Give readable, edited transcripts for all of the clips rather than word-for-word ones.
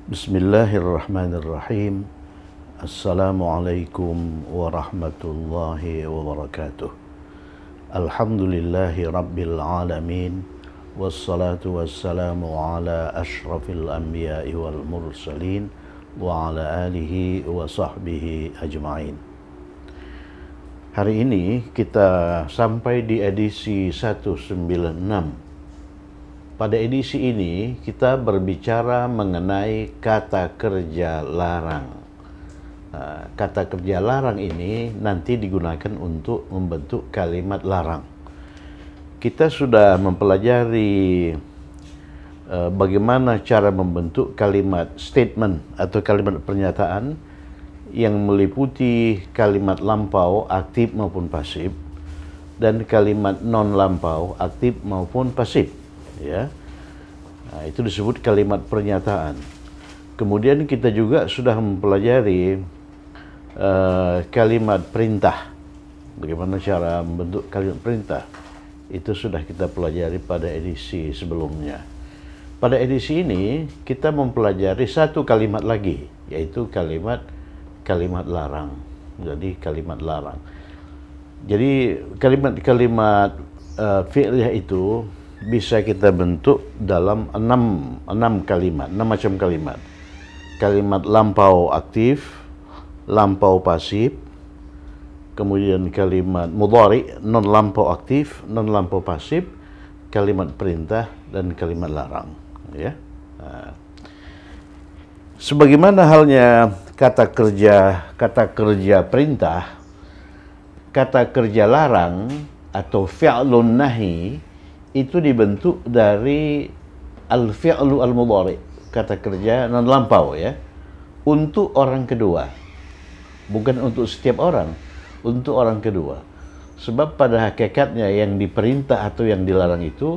Bismillahirrahmanirrahim. Assalamualaikum warahmatullahi wabarakatuh. Alhamdulillahi rabbil alamin. Wassalatu wassalamu ala ashrafil anbiya'i wal mursalin wa ala alihi wa sahbihi ajma'in. Hari ini kita sampai di edisi 196. Pada edisi ini kita berbicara mengenai kata kerja larang. Kata kerja larang ini nanti digunakan untuk membentuk kalimat larang. Kita sudah mempelajari bagaimana cara membentuk kalimat statement atau kalimat pernyataan yang meliputi kalimat lampau aktif maupun pasif dan kalimat non lampau aktif maupun pasif. Ya, nah, itu disebut kalimat pernyataan. Kemudian kita juga sudah mempelajari kalimat perintah. Bagaimana cara membentuk kalimat perintah? Itu sudah kita pelajari pada edisi sebelumnya. Pada edisi ini kita mempelajari satu kalimat lagi, yaitu kalimat larang. Jadi kalimat larang. Jadi kalimat fi'liyah itu bisa kita bentuk dalam enam kalimat, 6 macam kalimat. Kalimat lampau aktif, lampau pasif, kemudian kalimat mudhari, non lampau aktif, non lampau pasif, kalimat perintah, dan kalimat larang. Ya. Nah, sebagaimana halnya kata kerja perintah, kata kerja larang atau fi'lun nahi itu dibentuk dari al-fi'lu al-mudhari, kata kerja non lampau, ya, untuk orang kedua, bukan untuk setiap orang, untuk orang kedua. Sebab pada hakikatnya yang diperintah atau yang dilarang itu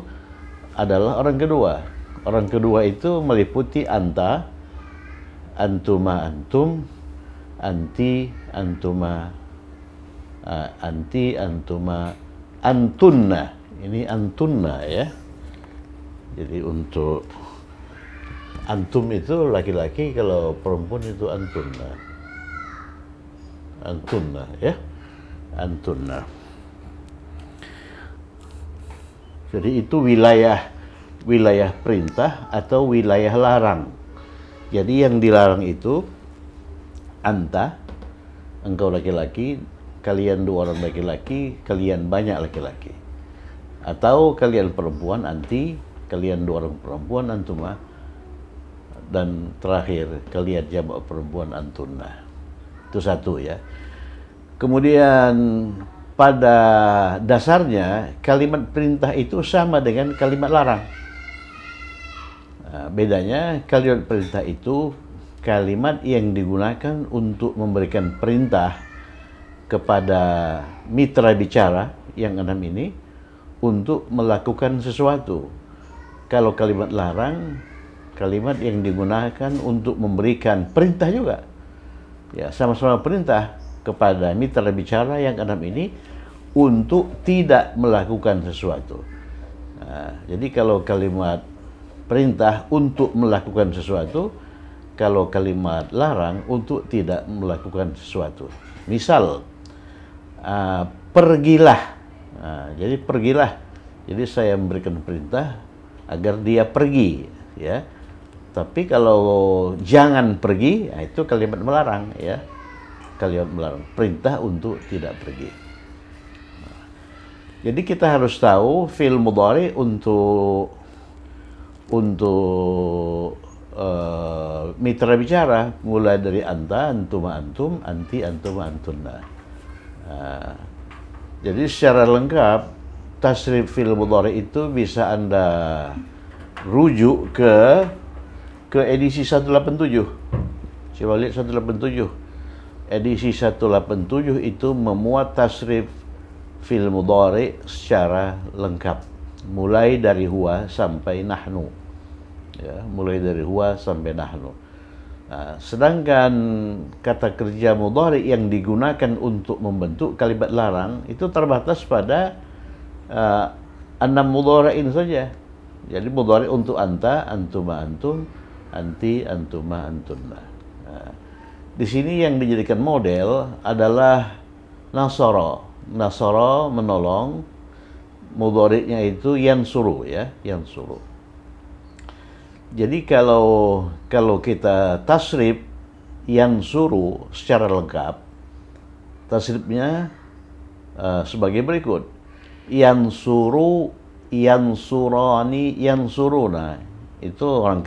adalah orang kedua. Orang kedua itu meliputi anta, antuma antum, anti antuma, anti antuma, antunna. Ini antunna, ya. Jadi untuk antum itu laki-laki, kalau perempuan itu antunna. Antunna, ya. Antunna. Jadi itu wilayah perintah atau wilayah larang. Jadi yang dilarang itu anta, engkau laki-laki, kalian dua orang laki-laki, kalian banyak laki-laki. Atau kalian perempuan, anti, kalian dua orang perempuan, antuma, dan terakhir kalian jamak perempuan, antunna. Itu satu, ya. Kemudian pada dasarnya kalimat perintah itu sama dengan kalimat larang. Nah, bedanya kalimat perintah itu kalimat yang digunakan untuk memberikan perintah kepada mitra bicara yang enam ini untuk melakukan sesuatu. Kalau kalimat larang, kalimat yang digunakan untuk memberikan perintah juga. Ya, sama-sama perintah kepada mitra bicara yang enam ini untuk tidak melakukan sesuatu. Nah, jadi kalau kalimat perintah untuk melakukan sesuatu, kalau kalimat larang untuk tidak melakukan sesuatu. Misal, pergilah. Nah, jadi pergilah. Jadi saya memberikan perintah agar dia pergi, ya. Tapi kalau jangan pergi, nah itu kalimat melarang, ya. Kalimat melarang, perintah untuk tidak pergi. Nah, jadi kita harus tahu fi'il mudhari untuk mitra bicara mulai dari anta, antuma antum, anti antuma antunna. Nah, jadi secara lengkap tasrif fi'il mudhari itu bisa Anda rujuk ke edisi 187. Coba lihat 187. Edisi 187 itu memuat tasrif fi'il mudhari secara lengkap, mulai dari huwa sampai nahnu. Ya, mulai dari huwa sampai nahnu. Nah, sedangkan kata kerja mudhari yang digunakan untuk membentuk kalimat larang itu terbatas pada 6 mudhari'in saja. Jadi mudhari untuk anta, antuma antum, anti, antuma, antunna. Nah, di sini yang dijadikan model adalah nasara. Nasara menolong, mudhari'nya itu yansuru ya, yansuru. Jadi kalau kita tasrif yansuru secara lengkap, tasrifnya sebagai berikut: yansuru, yansurani, yansuruna. Itu orang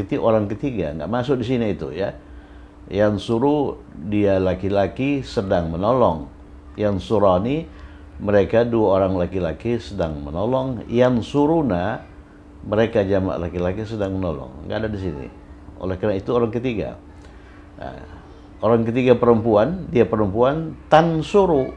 ketiga, nggak masuk di sini itu ya. Yansuru, dia laki-laki sedang menolong. Yansurani, mereka dua orang laki-laki sedang menolong. Yansuruna, mereka jamak laki-laki sedang menolong. Nggak ada di sini. Oleh karena itu orang ketiga. Nah, orang ketiga perempuan, dia perempuan, tansuru.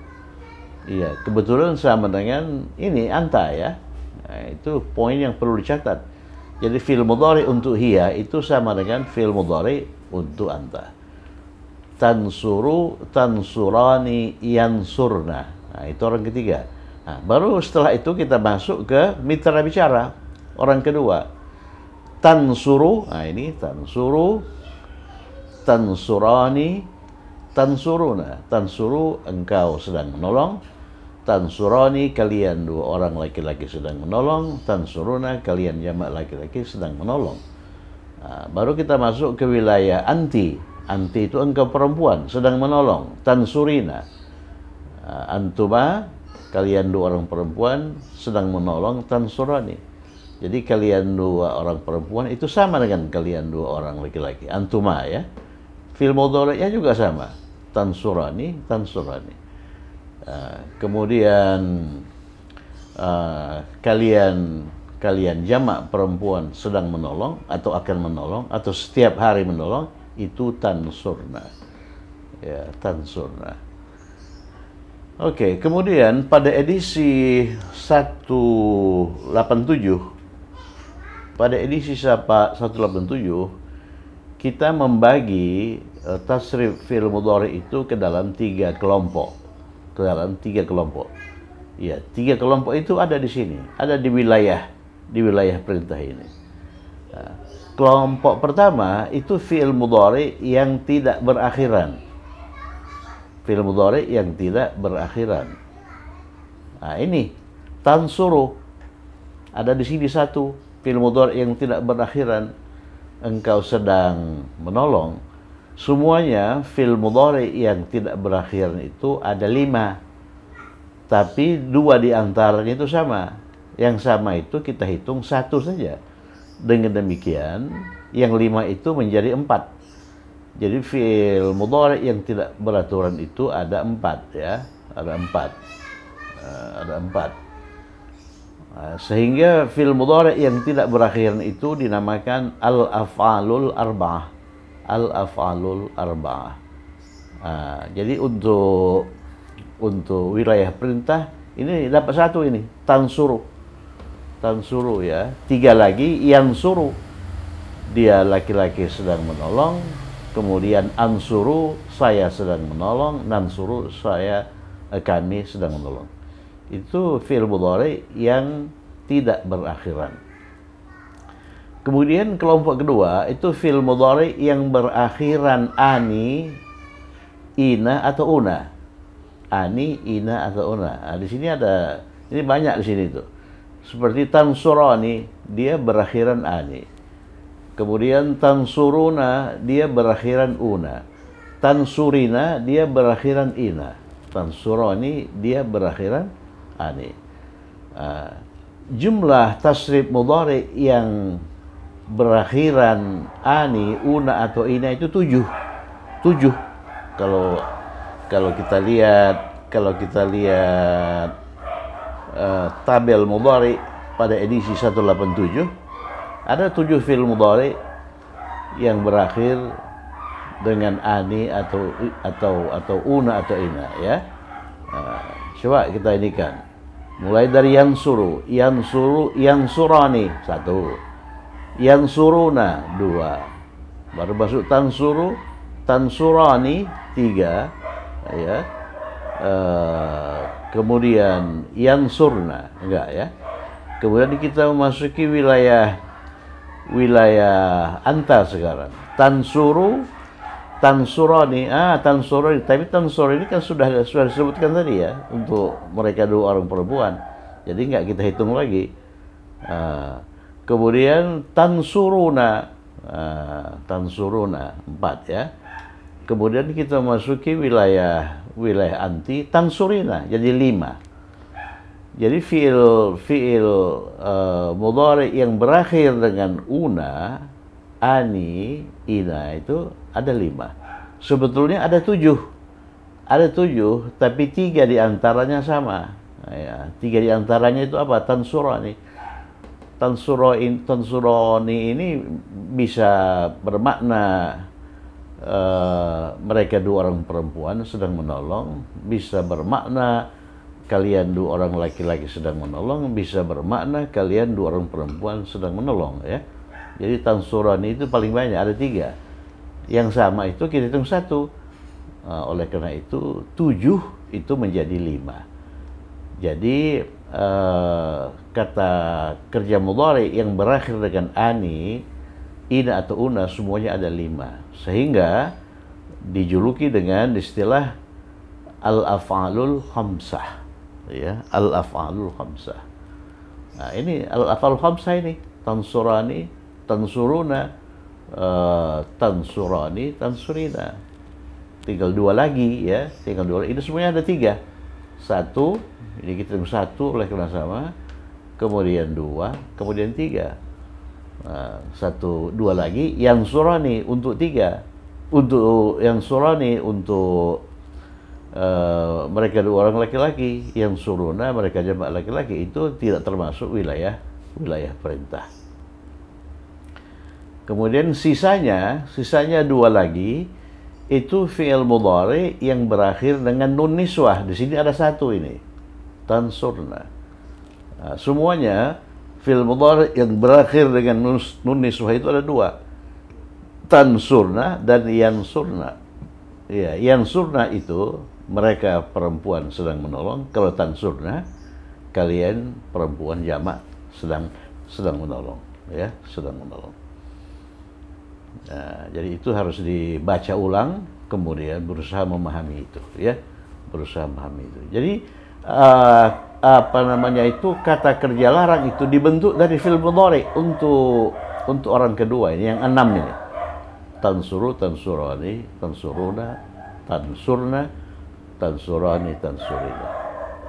Iya, kebetulan sama dengan ini anta ya. Nah, itu poin yang perlu dicatat. Jadi fi'il mudhari untuk hiya itu sama dengan fi'il mudhari untuk anta. Tansuru, tansurani, yansurna. Nah, itu orang ketiga. Nah, baru setelah itu kita masuk ke mitra bicara. Orang kedua. Tansuru, nah ini tansuru, tansurani, tansuruna. Tansuru, engkau sedang menolong. Tansurani, kalian dua orang laki-laki sedang menolong. Tansuruna, kalian jamak laki-laki sedang menolong. Nah, baru kita masuk ke wilayah anti. Anti itu engkau perempuan sedang menolong. Tansurina, antuma, kalian dua orang perempuan sedang menolong. Tansurani, jadi kalian dua orang perempuan itu sama dengan kalian dua orang laki-laki. Antuma ya, fi'il mudhari'nya juga sama. Tansurani, tansurani. Kemudian kalian jamak perempuan sedang menolong atau akan menolong atau setiap hari menolong, itu tansurna ya, tansurna. Oke, kemudian pada edisi 187 kita membagi tasrif fi'il mudhari itu ke dalam tiga kelompok. Ya, tiga kelompok itu ada di sini, ada di wilayah perintah ini. Nah, kelompok pertama itu fi'il mudhari yang tidak berakhiran. Fi'il mudhari yang tidak berakhiran. Nah, ini tansuru. Ada di sini satu fi'il mudhari yang tidak berakhiran. Engkau sedang menolong. Semuanya fi'il mudhari yang tidak berakhiran itu ada 5. Tapi 2 di antaranya itu sama. Yang sama itu kita hitung 1 saja. Dengan demikian, yang 5 itu menjadi 4. Jadi fi'il mudhari yang tidak beraturan itu ada 4 ya, ada 4. Sehingga fi'il mudhari yang tidak berakhiran itu dinamakan al-af'alul arba'ah. Al-af'alul arba'ah. Jadi untuk wilayah perintah ini dapat 1 ini, tansuru ya. 3 lagi yansuru, dia laki-laki sedang menolong. Kemudian ansuru, saya sedang menolong. Nansuru, kami sedang menolong. Itu fi'il mudhari yang tidak berakhiran. Kemudian kelompok kedua itu fi'il mudhari yang berakhiran ani, ina atau una. Ani, ina atau una. Nah, di sini ada, ini banyak di sini tuh. Seperti tansurani, dia berakhiran ani. Kemudian tansuruna, dia berakhiran una. Tansurina, dia berakhiran ina. Tansurani, dia berakhiran ani. Jumlah tasrif mudhari yang berakhiran ani, una atau ina itu 7. Kalau kita lihat tabel mudhari pada edisi 187 ada 7 fi'il mudhari yang berakhir dengan ani atau una atau ina ya. Coba kita inikan. Mulai dari yansuru, yansurani 1. Yansuruna 2. Baru masuk tansuru, tansurani 3 ya. Kemudian yansurna enggak ya. Kemudian kita memasuki wilayah wilayah anta sekarang. Tansuru, tansurani, tansurani. Tapi tansur ini kan sudah disebutkan tadi ya, untuk mereka dua orang perempuan. Jadi nggak kita hitung lagi. Kemudian tansuruna, tansuruna 4 ya. Kemudian kita masuki wilayah anti, tansurina, jadi 5. Jadi fiil mudhari yang berakhir dengan una, ani, ina itu ada 5. Sebetulnya ada 7. Ada 7, tapi 3 diantaranya sama. Ya, 3 diantaranya itu apa? Tansurani. Tansurani ini bisa bermakna mereka dua orang perempuan sedang menolong, bisa bermakna kalian dua orang laki-laki sedang menolong, bisa bermakna kalian dua orang perempuan sedang menolong ya. Jadi tansurani itu paling banyak, ada 3. Yang sama itu kita hitung 1. Oleh karena itu 7 itu menjadi 5. Jadi kata kerja mudhari yang berakhir dengan ani, ina atau una semuanya ada 5. Sehingga dijuluki dengan istilah al-af'alul khamsah. Ya, al-af'alul khamsah. Nah, ini al-af'alul khamsah ini tansurani, tansuruna, tansurani, tansurina. Tinggal 2 lagi ya, tinggal 2 lagi. Ini semuanya ada 3. 1, ini kita hitung 1 oleh karena sama. Kemudian 2, kemudian 3. 1, 2 lagi. Yang surani untuk 3. Untuk yang surani untuk mereka dua orang laki-laki, yang suruna mereka jamak laki-laki, itu tidak termasuk wilayah perintah. Kemudian sisanya 2 lagi itu fi'il mudhari yang berakhir dengan nun niswah. Di sini ada 1 ini, tansurna. Semuanya fi'il mudhari yang berakhir dengan nun niswah itu ada 2, tansurna dan yansurna. Ya, yansurna itu mereka perempuan sedang menolong. Kalau tansurna, kalian perempuan jamak sedang menolong, ya, sedang menolong. Nah, jadi itu harus dibaca ulang, kemudian berusaha memahami itu, ya, berusaha memahami itu. Jadi apa namanya itu, kata kerja larang itu dibentuk dari fi'il mudhari untuk orang kedua ini, yang 6 ini. Tansuru, tansurani, tansuruna, tansurna, tansurani, tansurina.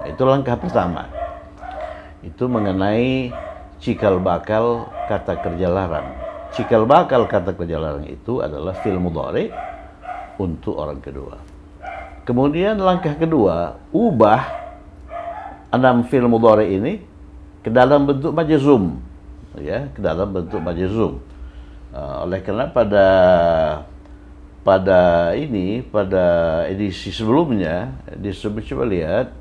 Itu langkah pertama. Itu mengenai cikal bakal kata kerja larang. Cikal bakal kata kerja larang itu adalah fi'il mudhari untuk orang kedua. Kemudian langkah kedua, ubah 6 fi'il mudhari ini ke dalam bentuk majzum, ya, ke dalam bentuk majzum. Oleh karena pada edisi sebelumnya coba lihat,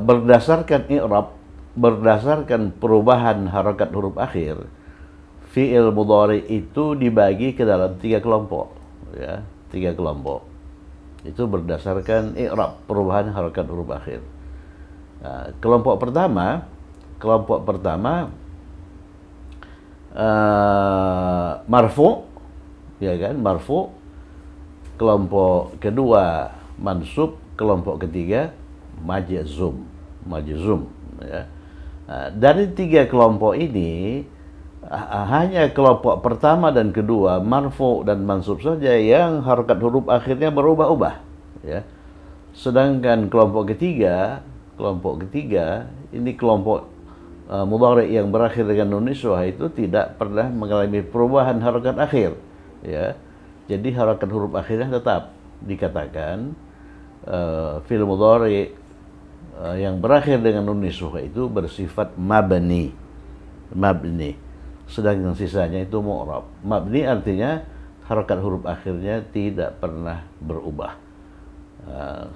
berdasarkan i'rab, berdasarkan perubahan harakat huruf akhir, fi'il mudhari itu dibagi ke dalam 3 kelompok, ya, 3 kelompok. Itu berdasarkan i'rab, perubahan harakat huruf akhir. Nah, kelompok pertama marfu, ya kan, marfu. Kelompok kedua mansub, kelompok ketiga majzum, ya. Nah, dari 3 kelompok ini hanya kelompok pertama dan kedua, marfu dan mansub saja, yang harakat huruf akhirnya berubah-ubah, ya. Sedangkan kelompok ketiga ini kelompok mudhari yang berakhir dengan nun niswah itu tidak pernah mengalami perubahan harakat akhir, ya. Jadi harakat huruf akhirnya tetap dikatakan fi'il mudhari yang berakhir dengan nun niswah itu bersifat mabni. Sedangkan sisanya itu mu'rab. Mabni artinya harakat huruf akhirnya tidak pernah berubah.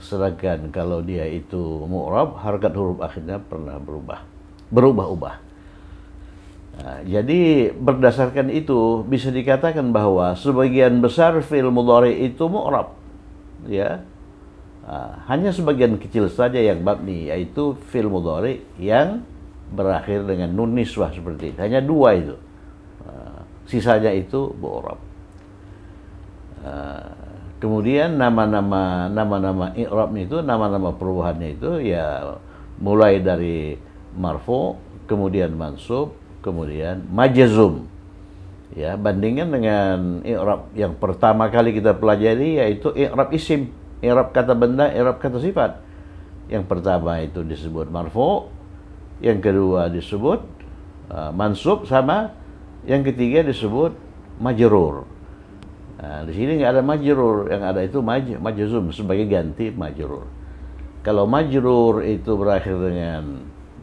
Sedangkan kalau dia itu mu'rab, harakat huruf akhirnya pernah berubah-ubah. Nah, jadi berdasarkan itu bisa dikatakan bahwa sebagian besar fi'il mudhari itu mu'rab, ya. Hanya sebagian kecil saja yang mabni, yaitu fi'il mudhari yang berakhir dengan nun niswah seperti itu. Hanya dua itu. Sisanya itu mu'rab. Kemudian nama-nama i'rabnya itu, nama-nama perubahannya itu ya mulai dari marfu, kemudian mansub, kemudian majzum. Ya, bandingkan dengan i'rab yang pertama kali kita pelajari, yaitu i'rab isim, i'rab kata benda, i'rab kata sifat. Yang pertama itu disebut marfu, yang kedua disebut mansub, sama yang ketiga disebut majrur. Nah, di sini nggak ada majrur, yang ada itu majzum sebagai ganti majrur. Kalau majrur itu berakhir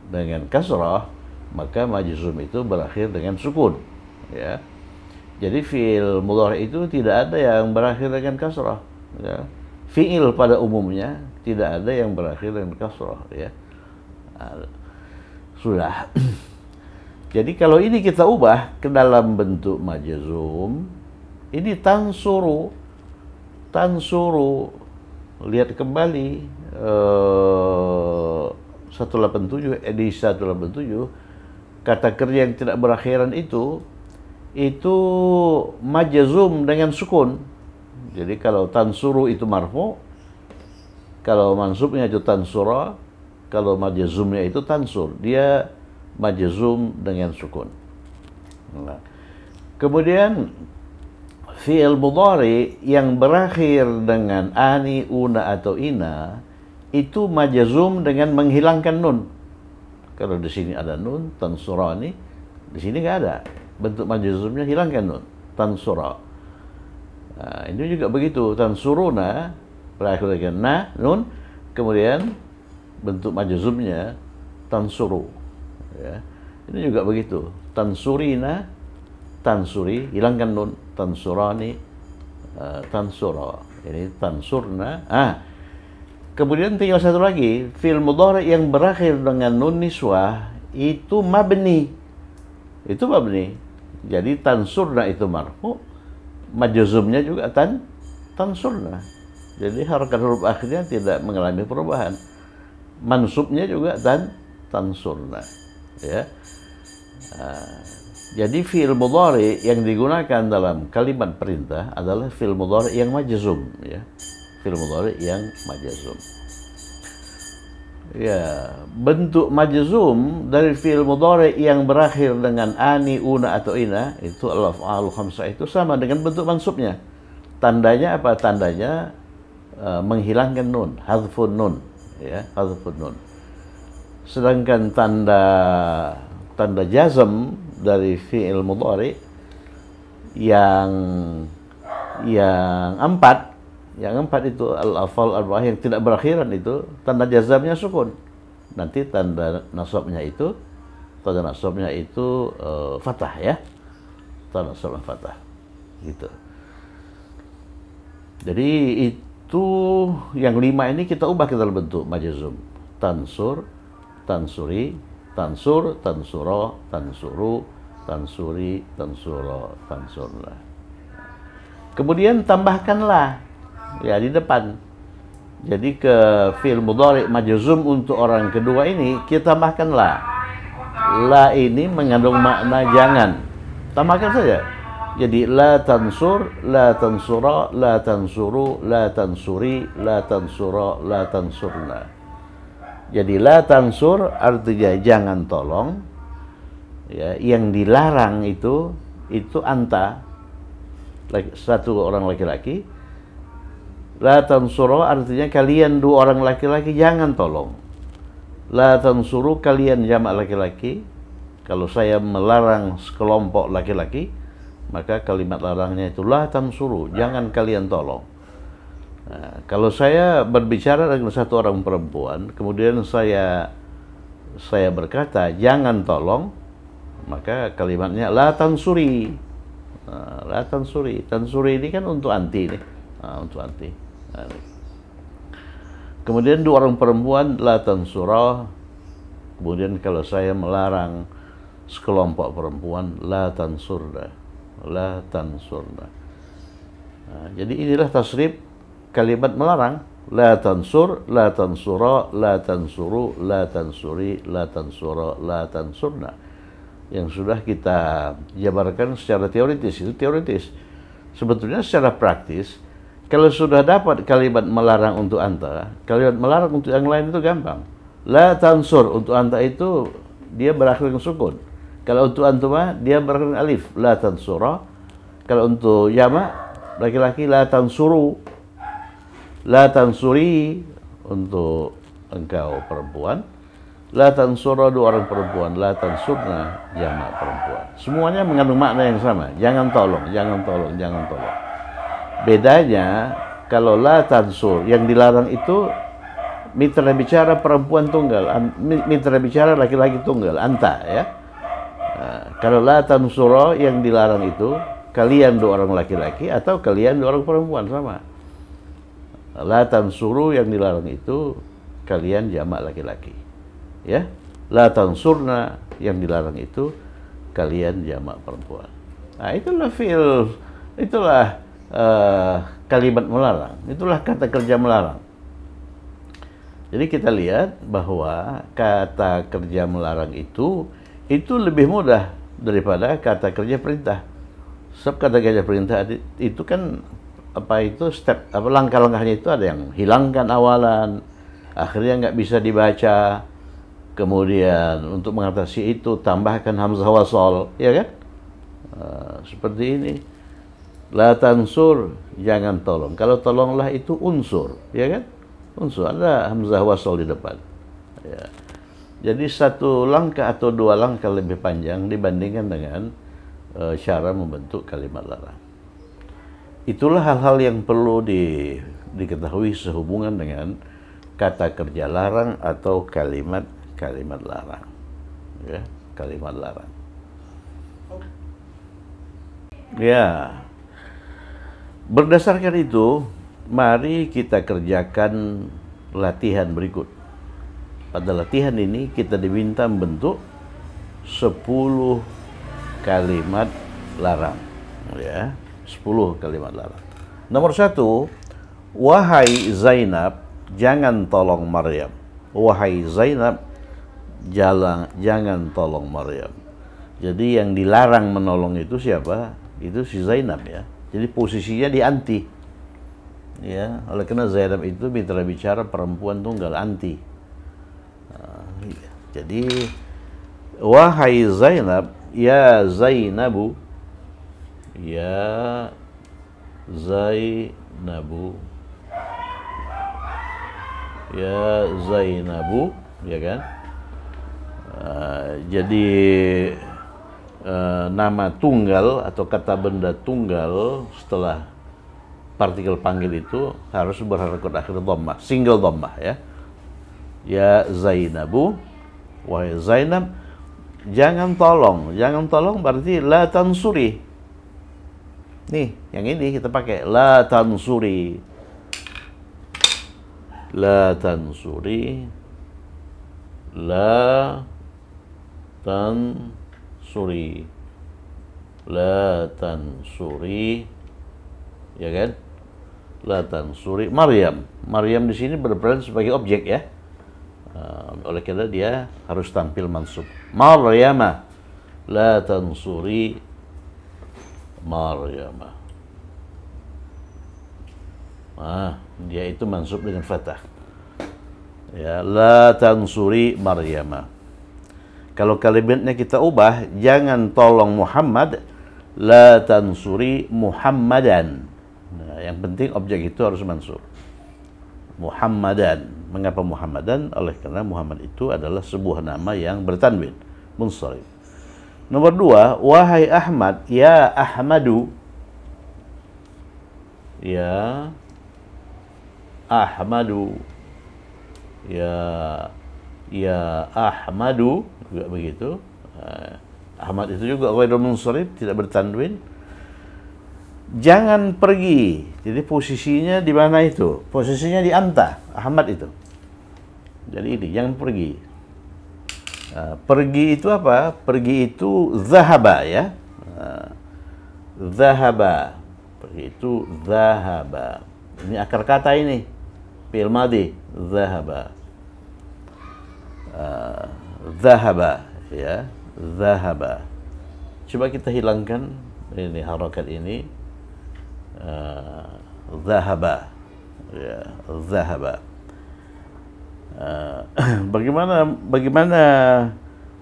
dengan kasrah, maka majzum itu berakhir dengan sukun. Ya. Jadi fi'il mudhari itu tidak ada yang berakhir dengan kasrah. Ya. Fi'il pada umumnya tidak ada yang berakhir dengan kasrah. Ya. Sudah. Jadi kalau ini kita ubah ke dalam bentuk majzum, ini tansuru. Lihat kembali 187, edisi 187, kata kerja yang tidak berakhiran itu majzum dengan sukun. Jadi kalau tansuru itu marfu, kalau mansubnya itu tansura, kalau majzumnya itu tansur, dia majzum dengan sukun. Nah, kemudian fi'il mudhari yang berakhir dengan ani, una atau ina itu majzum dengan menghilangkan nun. Kalau di sini ada nun, tansurani, di sini nggak ada. Bentuk majzumnya hilangkan nun, tansura. Nah, ini juga begitu, tansuruna berakhir dengan na, nun, kemudian bentuk majzumnya tansuru. Ya. Ini juga begitu, tansurina, tansuri, hilangkan nun, tansurani, tansura. Ini tansurna. Kemudian tinggal satu lagi, fi'il mudhari yang berakhir dengan nun niswah itu mabni. Itu mabni. Jadi tansurna itu marfu, majzumnya juga tansurna. Jadi harakat huruf akhirnya tidak mengalami perubahan. Mansubnya juga tansurna. Ya. Jadi fi'il mudhari yang digunakan dalam kalimat perintah adalah fi'il mudhari yang majzum, ya. Fi'il mudhari yang majzum. Ya, bentuk majzum dari fi'il mudhari yang berakhir dengan ani, una atau ina, itu al-af'alul khamsah itu sama dengan bentuk mansubnya. Tandanya apa? Tandanya menghilangkan nun, hadzfun nun, ya, hadzfun nun. Sedangkan tanda jazm dari fi'il mudhari yang empat itu al-af'al arba'ah yang tidak berakhiran itu tanda jazmnya sukun. Nanti tanda nasabnya itu fathah, ya. Tanda nasabnya fathah. Gitu. Jadi itu yang 5 ini kita ubah ke dalam bentuk majzum. Tansur, tansuri, tansur, tansura, tansuru, tansuri, tansura, tansurna. Kemudian tambahkanlah, ya, di depan. Jadi ke fi'il mudhari majzum untuk orang kedua ini kita tambahkan la. La ini mengandung makna jangan. Tambahkan saja. Jadi la tansur, la tansura, la tansuru, la tansuri, la tansura, la tansurna. Jadi la tansur artinya jangan tolong. Ya, yang dilarang itu anta, satu orang laki-laki. La tansuru artinya kalian dua orang laki-laki jangan tolong. La tansuru kalian jamak laki-laki. Kalau saya melarang sekelompok laki-laki, maka kalimat larangnya itu la tansuru, jangan kalian tolong. Nah, kalau saya berbicara dengan satu orang perempuan, kemudian saya berkata jangan tolong, maka kalimatnya la tansuri. Nah, la tansuri. Tansuri ini kan untuk anti nih. Nah, untuk anti. Nah, kemudian dua orang perempuan la tansura. Kemudian kalau saya melarang sekelompok perempuan la tansurna. La tansurna. Nah, jadi inilah tasrif kalimat melarang. La tansur, la tansura, la tansuru, la tansuri, la tansura, la tansurna. Yang sudah kita jabarkan secara teoritis, itu teoritis. Sebetulnya secara praktis, kalau sudah dapat kalimat melarang untuk anta, kalimat melarang untuk yang lain itu gampang. La tansur untuk anta itu dia berakhir dengan sukun. Kalau untuk antuma dia berakhir dengan alif. La tansura. Kalau untuk jamak laki-laki la tansuru. La tansuri untuk engkau perempuan. La tansura dua orang perempuan. La tansurna jamak perempuan. Semuanya mengandung makna yang sama. Jangan tolong, jangan tolong, jangan tolong. Bedanya kalau la tansur yang dilarang itu mitra bicara perempuan tunggal, mitra bicara laki-laki tunggal, anta ya. Nah, kalau la tansura yang dilarang itu kalian dua orang laki-laki atau kalian dua orang perempuan sama. La tansuru yang dilarang itu kalian jamak laki-laki. Ya. La tansurna yang dilarang itu kalian jamak perempuan. Nah, itulah kalimat melarang. Itulah kata kerja melarang. Jadi kita lihat bahwa kata kerja melarang itu lebih mudah daripada kata kerja perintah. Sebab kata kerja perintah itu kan langkah-langkahnya itu ada yang hilangkan awalan, akhirnya nggak bisa dibaca, kemudian untuk mengatasi itu tambahkan hamzah wasal, ya kan? Seperti ini. La tansur, jangan tolong. Kalau tolonglah itu unsur, ya kan? Unsur, ada hamzah wasal di depan. Ya. Jadi satu langkah atau dua langkah lebih panjang dibandingkan dengan cara membentuk kalimat larang. Itulah hal-hal yang perlu diketahui sehubungan dengan kata kerja larang atau kalimat larang. Ya, kalimat larang. Ya. Berdasarkan itu, mari kita kerjakan latihan berikut. Pada latihan ini kita diminta membentuk 10 kalimat larang. Ya. 10 kalimat larang. Nomor 1, wahai Zainab, jangan tolong Maryam. Wahai Zainab, jangan tolong Maryam. Jadi yang dilarang menolong itu siapa? Itu si Zainab ya. Jadi posisinya di anti. Ya, oleh karena Zainab itu mitra bicara perempuan tunggal anti. Jadi wahai Zainab, ya Zainabu, ya Zainabu, ya Zainabu, ya kan? Jadi nama tunggal atau kata benda tunggal setelah partikel panggil itu harus berharakat akhir dhammah, single dhammah ya. Ya Zainabu, wahai Zainab, jangan tolong. Jangan tolong berarti la tansuri. Nih, yang ini kita pakai la tansuri. La tansuri. La tansuri. La tansuri. Ya kan? La tansuri Maryam. Maryam di sini berperan sebagai objek ya. Oleh karena dia harus tampil mansub. Maryama. La tansuri Maryama. Dia itu mansub dengan fathah. Ya, la tansuri Maryama. Kalau kalimatnya kita ubah, jangan tolong Muhammad, la tansuri Muhammadan. Nah, yang penting objek itu harus mansub. Muhammadan. Mengapa Muhammadan? Oleh karena Muhammad itu adalah sebuah nama yang bertanwin, munsharif. Nomor 2, wahai Ahmad, ya Ahmadu. Ya Ahmadu. Ya Ahmadu, juga begitu. Ahmad itu juga ghairul munsharif, tidak bertanwin. Jangan pergi. Jadi posisinya di mana itu? Posisinya di anta, Ahmad itu. Jadi ini, jangan pergi. Pergi itu apa? Pergi itu zahaba ya. Zahaba. Pergi itu zahaba. Ini akar kata ini. fi'il madhi, zahaba. Zahaba, ya, zahaba. Coba kita hilangkan ini harakat ini. Zahaba, ya, zahaba. Bagaimana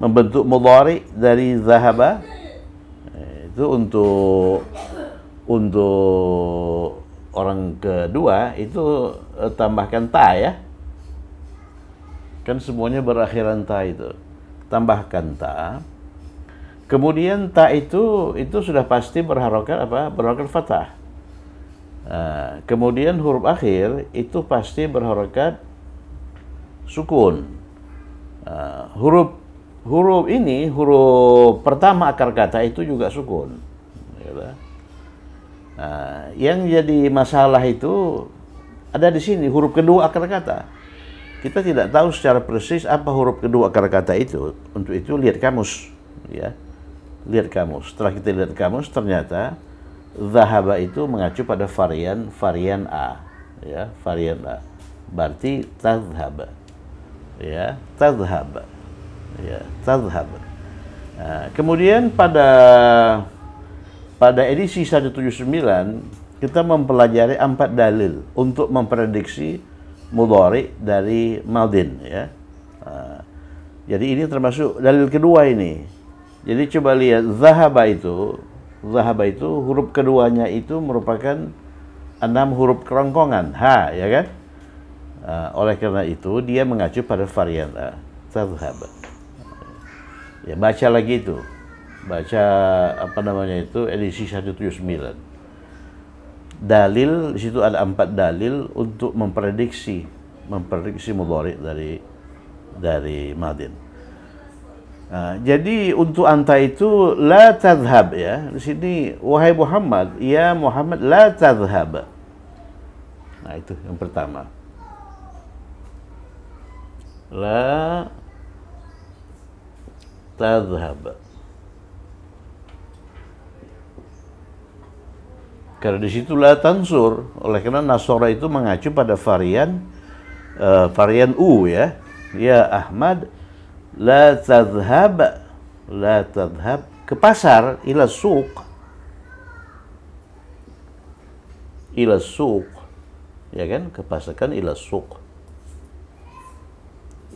membentuk mudhari dari zahaba? Itu untuk orang kedua itu tambahkan ta, ya. Kan semuanya berakhiran ta itu. Tambahkan ta. Kemudian ta itu sudah pasti berharokat apa? Berharokat fathah. Kemudian huruf akhir itu pasti berharokat sukun. Huruf ini, huruf pertama akar kata itu juga sukun. Yang jadi masalah itu ada di sini, huruf kedua akar kata. Kita tidak tahu secara persis apa huruf kedua akar kata itu. Untuk itu lihat kamus, ya. Lihat kamus. Setelah kita lihat kamus, ternyata zahaba itu mengacu pada varian A, ya, varian A. Berarti tazhab, ya, tazhab, ya, tazhab. Kemudian pada edisi 179 kita mempelajari 4 dalil untuk memprediksi mudhari dari madin, ya. Jadi ini termasuk dalil kedua ini. Jadi coba lihat zahaba itu huruf keduanya itu merupakan 6 huruf kerongkongan ha, ya kan? Oleh karena itu dia mengacu pada varian A, tazhab. Ya, baca lagi itu. Baca apa namanya itu edisi 179. Dalil di situ ada 4 dalil untuk memprediksi mudhari dari madin. Jadi untuk anta itu la tadhhab, ya. Di sini wahai Muhammad, ya Muhammad la tadhhab. Nah, itu yang pertama. La tadhhab. Karena di situ la tansur, oleh karena nasara itu mengacu pada varian U, ya. Ya Ahmad la tadhhab ke pasar, ila suq, ya kan, ke pasar kan ila suq,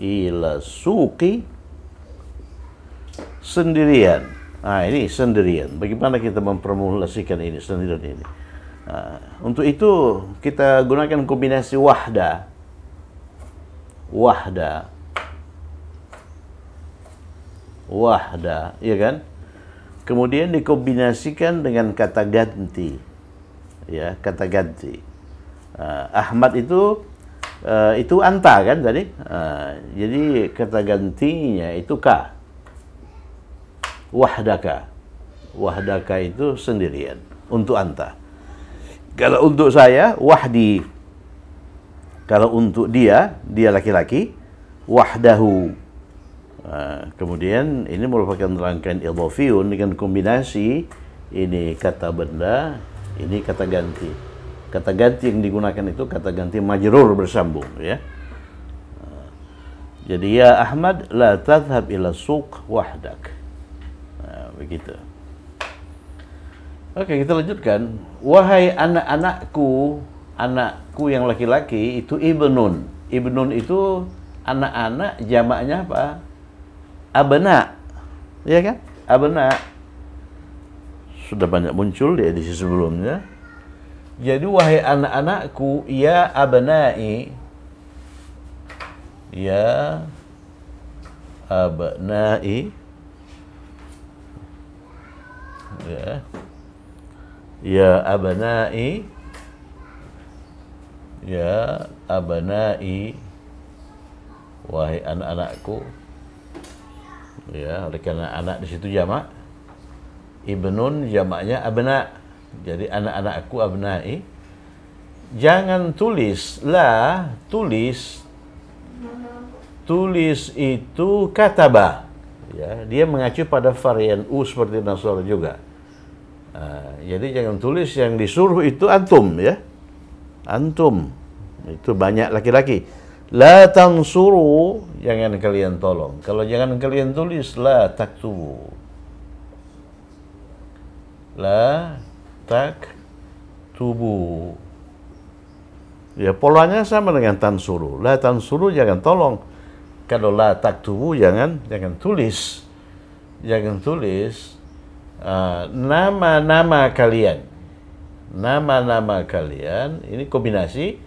ila suqi, sendirian. Nah, ini sendirian. Bagaimana kita memformulasikan ini sendirian ini? Untuk itu kita gunakan kombinasi wahda, ya kan? Kemudian dikombinasikan dengan kata ganti, ya, kata ganti. Ahmad itu anta kan tadi? Jadi kata gantinya itu ka. Wahdaka itu sendirian untuk anta. Kalau untuk saya wahdi. Kalau untuk dia laki-laki, wahdahu. Kemudian ini merupakan rangkaian idhofiyun dengan kombinasi ini kata benda, ini kata ganti. Kata ganti yang digunakan itu kata ganti majrur bersambung, ya. Jadi ya Ahmad la tadhhab ila suq wahdak. Begitu. Oke, kita lanjutkan. Wahai anak-anakku yang laki-laki itu ibnun. Ibnun itu anak-anak, jamaknya apa? Abna. Ya kan? Abna. Sudah banyak muncul di edisi sebelumnya. Jadi wahai anak-anakku, ya abnai. Ya abnai. Ya abnai, ya abnai, wahai anak-anakku, ya, oleh karena anak di situ jamak, ibnun jamaknya abna, jadi anak-anakku abnai. Jangan tulis la, tulis itu kataba, ya, dia mengacu pada varian U seperti Nasara juga. Jadi jangan tulis yang disuruh itu antum, ya, antum, Itu banyak laki-laki. La tansuru, jangan kalian tolong. Kalau jangan kalian tulis, la taktubu. La taktubu. Ya, polanya sama dengan tansuru. La tansuru, jangan tolong. Kalau la taktubu, jangan tulis. Jangan tulis nama-nama kalian. Nama-nama kalian, ini kombinasi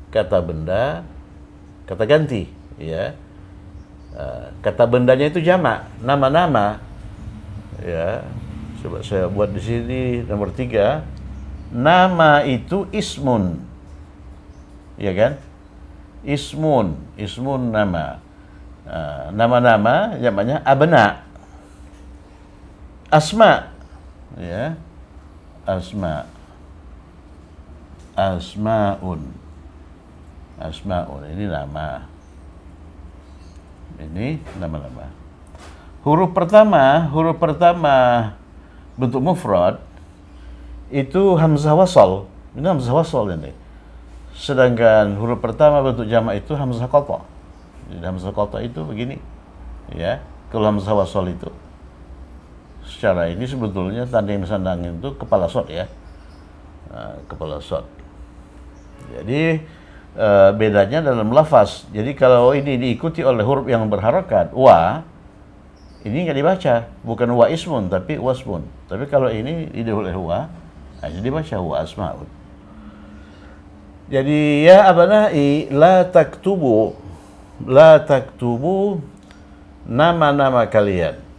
kata benda, kata ganti, ya. Kata bendanya itu jamak, nama-nama, ya. Coba saya buat di sini nomor 3. Nama itu ismun, ya kan? Ismun nama. Nama-nama jamaknya abna. Asma, ya. Asmaun, ini nama. Ini nama-nama. Huruf pertama bentuk mufrad itu hamzah wasal. Ini hamzah wasal ini. Sedangkan huruf pertama bentuk jamak itu hamzah qata. Jadi hamzah qata itu begini. Ya, kalau hamzah wasal itu secara ini sebetulnya tanding sandang itu kepala shot, ya. Kepala shot. Jadi bedanya dalam lafaz. Jadi kalau ini diikuti oleh huruf yang berharokat wa, ini nggak dibaca, bukan wa ismun tapi wasmun. Tapi kalau ini didahului oleh wa, hanya dibaca wa asmaun. Jadi ya abana'i la taktubu nama-nama kalian.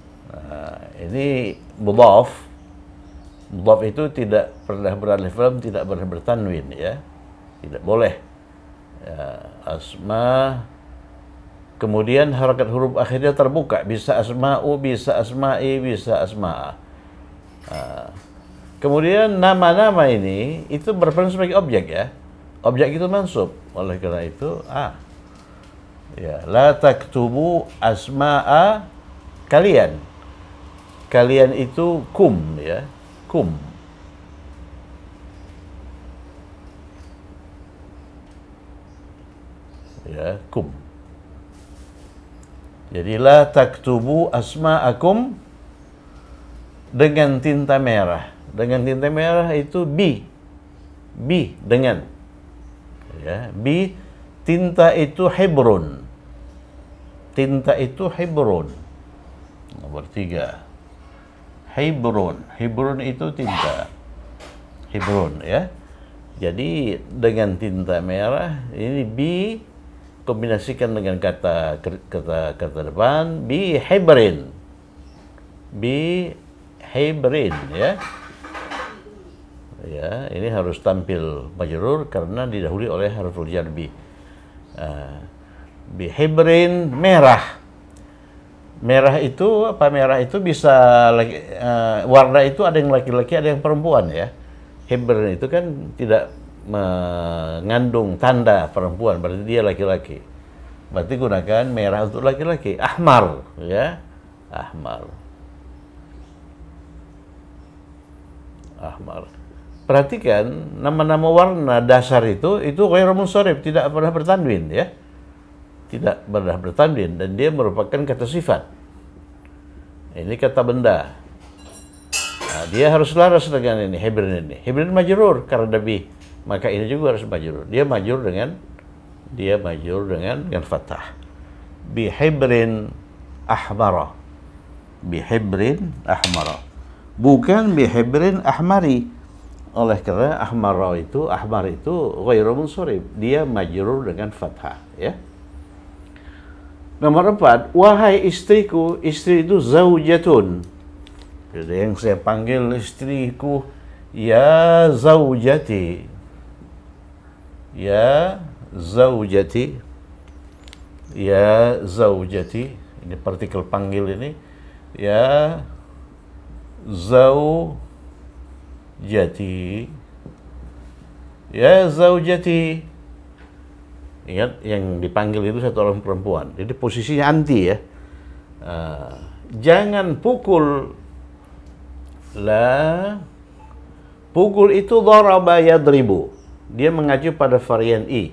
Ini mudhaf itu tidak pernah beralif lam, tidak pernah bertanwin, ya. Tidak boleh. Ya, asma, kemudian harakat huruf akhirnya terbuka, bisa asma'u, bisa asma'i, bisa asma'a. Kemudian nama-nama ini itu berperan sebagai objek, ya. Objek itu mansub. Oleh karena itu ya, la taktubu asma'a kalian. Kalian itu kum, ya. Kum. Ya, kum. Jadi la taktubu asma'akum dengan tinta merah. Dengan tinta merah itu bi dengan, ya, bi. Tinta itu hebrun. Tinta itu hebrun. Nomor 3. Hebrun itu tinta. Hebrun, ya. Jadi dengan tinta merah ini bi kombinasikan dengan kata depan bi hebrin, ya. Ya, ini harus tampil majrur karena didahului oleh harful jar bi. Bi hebrin, merah. Merah itu apa? Merah itu bisa warna itu ada yang laki-laki, ada yang perempuan, ya. Hebrin itu kan tidak mengandung tanda perempuan, berarti dia laki-laki. Berarti gunakan merah untuk laki-laki. Ahmar, ya. Ahmar. Perhatikan nama-nama warna dasar itu ghairu munsharif, tidak pernah bertanwin, ya. Tidak pernah bertanwin, dan dia merupakan kata sifat. Ini kata benda. Nah, dia harus laras dengan ini, hebrin ini. Hebrin majrur karena bi. Maka ini juga harus majrur. Dia majrur dengan fathah. Bi hebrin ahmara. Bi hebrin ahmara. Bukan bi hebrin ahmari. Oleh karena ahmar itu ghairu munsharif, dia majrur dengan fathah, ya. Nomor 4, wahai istriku. Istri itu zaujatun. Jadi yang saya panggil istriku, ya zaujati. Ya zaujati. Ya zaujati. Ini partikel panggil ini. Ya zaujati. Ya zaujati. Ingat, yang dipanggil itu satu orang perempuan. Jadi posisinya anti, ya. Jangan pukul. La. Pukul itu daraba yadribu. Dia mengacu pada varian i.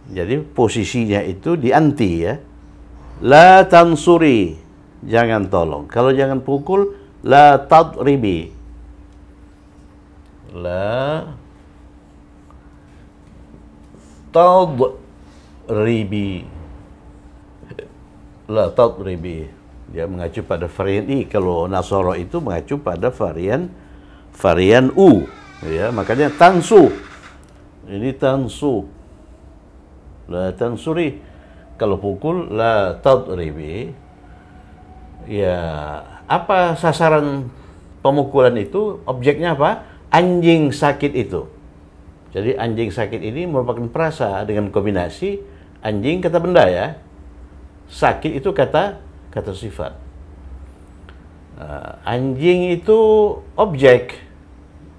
Jadi posisinya itu di anti ya. La tansuri, jangan tolong. Kalau jangan pukul, la tadribi. La tadribi. La tadribi. Dia mengacu pada varian I. Kalau Nasara itu mengacu pada varian U. Ya, makanya tansu. Ini tansu. La tansuri. Kalau pukul, la tadribi. Ya, apa sasaran pemukulan itu? Objeknya apa? Anjing sakit itu. Jadi anjing sakit ini merupakan perasa dengan kombinasi anjing kata benda ya. Sakit itu kata sifat. Anjing itu objek.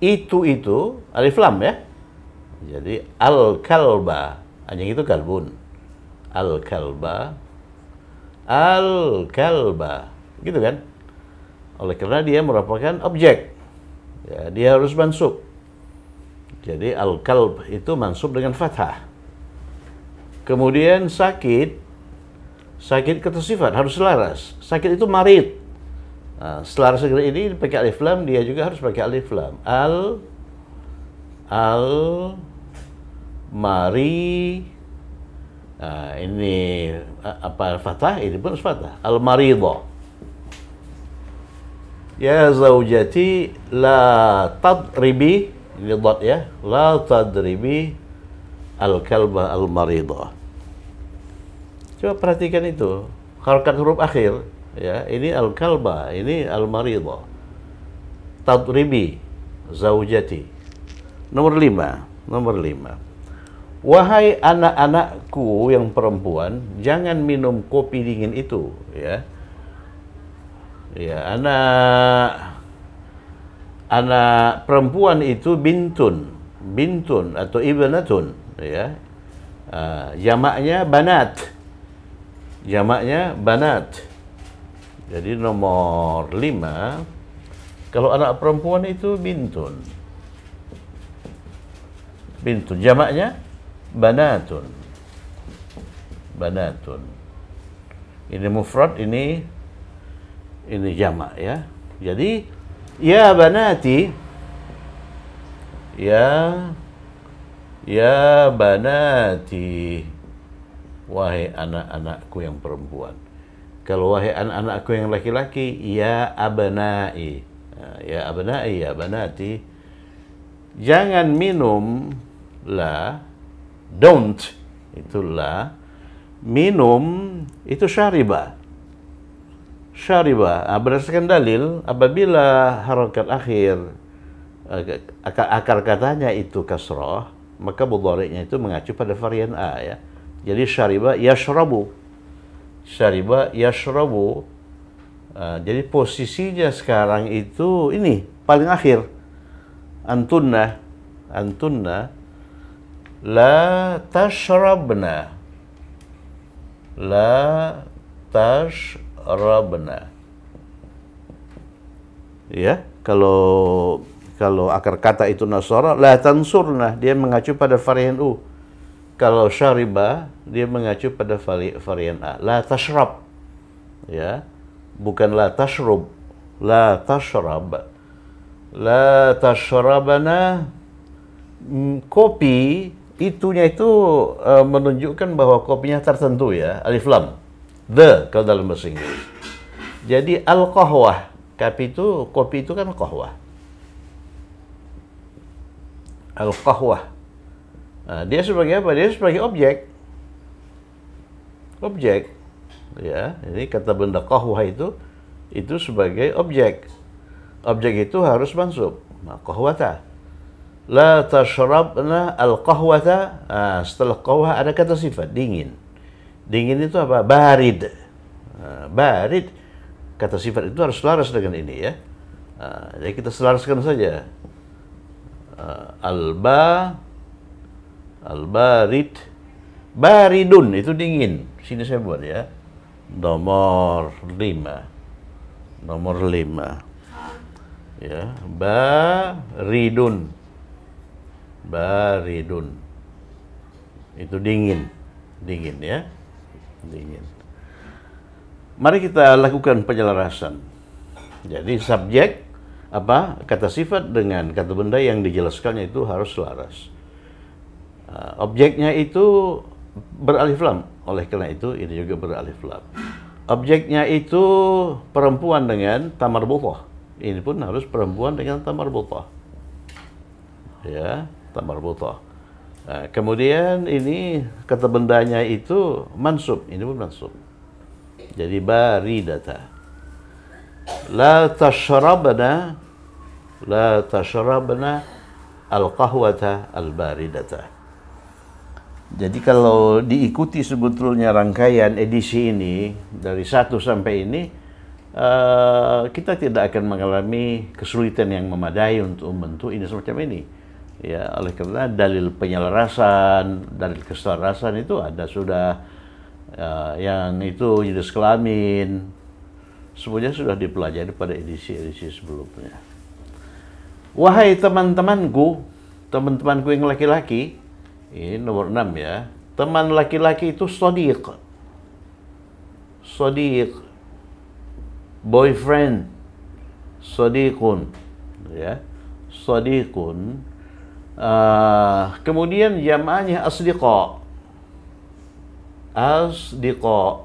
Itu alif lam ya. Jadi al-kalba. Anjing itu kalbun. Al-kalba. Al-kalba. Gitu kan? Oleh karena dia merupakan objek. Ya, dia harus mansub. Jadi al-kalb itu mansub dengan fathah. Kemudian sakit kata sifat harus selaras. Sakit itu marid. Nah, selaras ini pakai alif lam, dia juga harus pakai alif lam. Mari. Nah, ini apa fathah? Ini pun fathah. Al-maridha. Ya zaujati la tadribi, ini dot ya. La tadribi al-kalba al-maridha. Coba perhatikan itu. Harakat huruf akhir ya. Ini al-kalba, ini al-maridha. Tadribi zaujati. Nomor 5. Wahai anak-anakku yang perempuan, jangan minum kopi dingin itu, ya. Ya, anak perempuan itu bintun atau ibnatun, ya. Jamaknya banat. Jadi nomor 5, kalau anak perempuan itu bintun, jamaknya banatun. Ini mufrad, ini jamak ya. Jadi ya banati, ya banati, wahai anak-anakku yang perempuan. Kalau wahai anak-anakku yang laki-laki, ya abnai. Ya abnai, ya banati. Jangan minum la, don't itu la, minum itu syariba. Berdasarkan dalil, apabila harakat akhir akar katanya itu kasrah, maka mudhari'nya itu mengacu pada varian A ya. Jadi syariba yashrabu. Jadi posisinya sekarang itu ini paling akhir. Antunna la tashrabna. Ya, kalau akar kata itu nasara, la tansurna, dia mengacu pada varian U. Kalau syariba, dia mengacu pada varian A. La tashrab. Ya, bukan la tashrub. La tashrab. La tashrabana. Kopi itunya itu menunjukkan bahwa kopinya tertentu ya, alif lam. The kalau dalam bahasa Inggris. Jadi al-qahwah, kopi itu kan qahwah. Al-qahwah. Nah, dia sebagai apa? Dia sebagai objek. Ya, ini kata benda qahwah itu sebagai objek. Objek itu harus mansub. Nah, qahwata. La tashrabna al-qahwata. Setelah qahwah ada kata sifat, dingin. Dingin itu apa? Barid. Barid. Kata sifat itu harus selaras dengan ini ya. Jadi kita selaraskan saja. Al-barid. Baridun itu dingin. Sini saya buat ya. Nomor 5. Ya, baridun. Itu dingin. Dingin ya. Dingin. Mari kita lakukan penyelarasan. Jadi subjek kata sifat dengan kata benda yang dijelaskannya itu harus selaras. Objeknya itu beralif lam. Oleh karena itu ini juga beralif lam. Objeknya itu perempuan dengan tamarbutah. Ini pun harus perempuan dengan tamarbutah. Ya, tamarbutah. Kemudian ini kata bendanya itu mansub. Ini pun mansub. Jadi baridata. La tashrabna al-qahwata al-baridata. Jadi kalau diikuti sebetulnya rangkaian edisi ini dari 1 sampai ini, kita tidak akan mengalami kesulitan yang memadai untuk membentuk ini semacam ini. Ya, oleh karena dalil penyelarasan, dalil keselarasan itu ada sudah, yang itu jenis kelamin, semuanya sudah dipelajari pada edisi-edisi sebelumnya. Wahai teman-temanku yang laki-laki, ini nomor 6 ya. Teman laki-laki itu shadiq. Shadiq. Boyfriend. Shadiqun. Ya. Shadiqun. Kemudian jam'ahnya asdiqa. Asdiqa.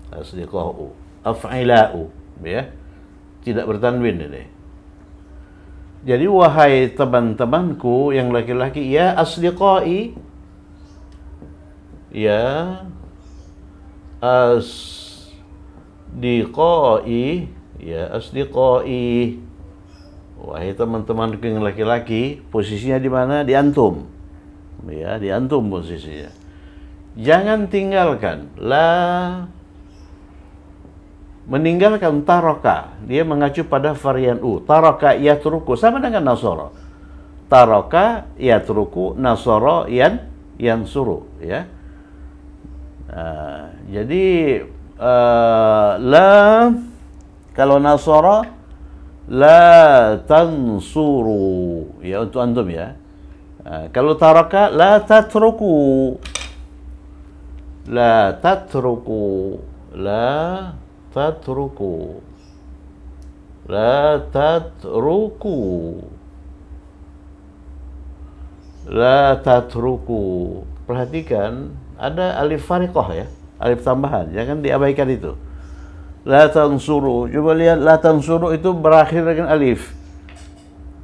Asdiqa'u. Af'ila'u. Ya. Tidak bertanwin ini. Jadi wahai teman-temanku yang laki-laki, ya asdiqai, ya asdiqai, ya asdiqai. Wahai teman-temanku yang laki-laki, posisinya di mana? Di antum. Ya, di antum posisinya. Jangan tinggalkan meninggalkan taraka. Dia mengacu pada varian u. Taraka yatruku sama dengan nasara. Taraka yatruku, nasara yansuru, ya. Jadi kalau nasara la tansuru, ya, untuk antum ya. Kalau taraka la tatruku. La tatruku. La tatruku. La tatruku. La tatruku. Perhatikan, ada alif fariqah ya, alif tambahan, jangan diabaikan itu. La tansuru. Coba lihat, la tansuru itu berakhir dengan alif.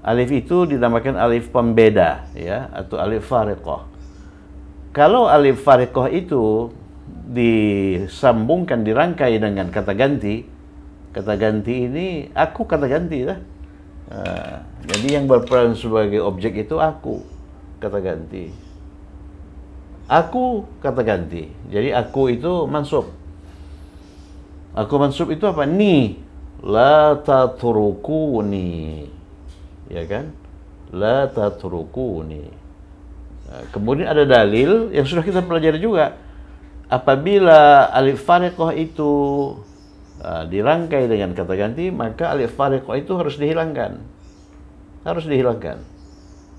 Alif itu dinamakan alif pembeda ya, atau alif fariqah. Kalau alif fariqah itu disambungkan, dirangkai dengan kata ganti ini aku kata ganti lah. Jadi yang berperan sebagai objek itu aku kata ganti. Aku kata ganti. Jadi aku itu mansub. Aku mansub itu apa? Ni. La tatrukuni. Ya kan? La tatrukuni. Kemudian ada dalil yang sudah kita pelajari juga. Apabila alif fariqah itu dirangkai dengan kata ganti, maka alif fariqah itu harus dihilangkan. Harus dihilangkan.